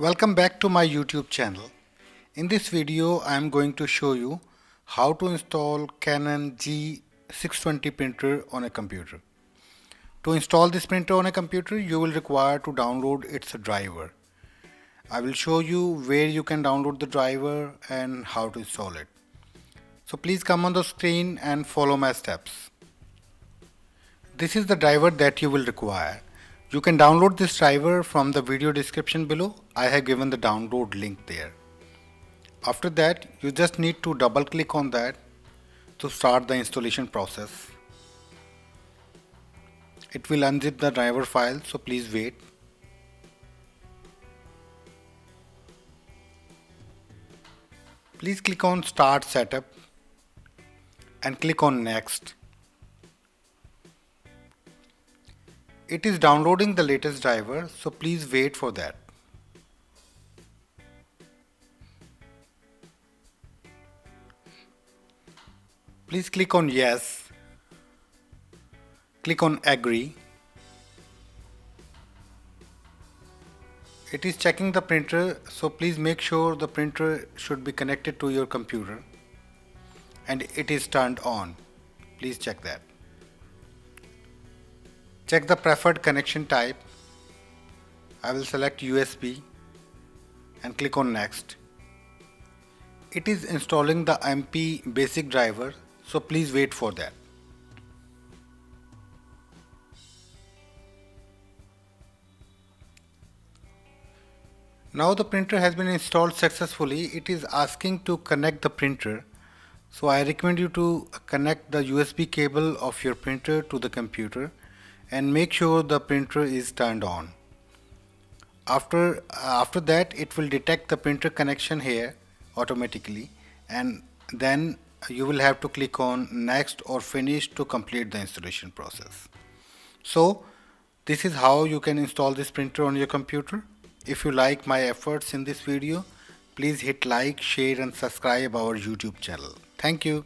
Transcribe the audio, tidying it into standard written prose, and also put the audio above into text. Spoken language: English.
Welcome back to my YouTube channel. In this video I am going to show you how to install Canon G620 printer on a computer. To install this printer on a computer you will require to download its driver. I will show you where you can download the driver and how to install it. So please come on the screen and follow my steps. This is the driver that you will require. You can download this driver from the video description below. I have given the download link there. After that, you just need to double click on that to start the installation process. It will unzip the driver file, so please wait. Please click on Start Setup and click on Next. It is downloading the latest driver, so please wait for that. Please click on Yes. Click on Agree. It is checking the printer, so please make sure the printer should be connected to your computer and it is turned on. Please check that. Check the preferred connection type. I will select USB and click on Next. It is installing the MP basic driver, so please wait for that. Now the printer has been installed successfully. It is asking to connect the printer. So I recommend you to connect the USB cable of your printer to the computer and make sure the printer is turned on. After that, it will detect the printer connection here automatically, and then you will have to click on Next or Finish to complete the installation process. So this is how you can install this printer on your computer. If you like my efforts in this video, please hit like, share and subscribe our YouTube channel. Thank you.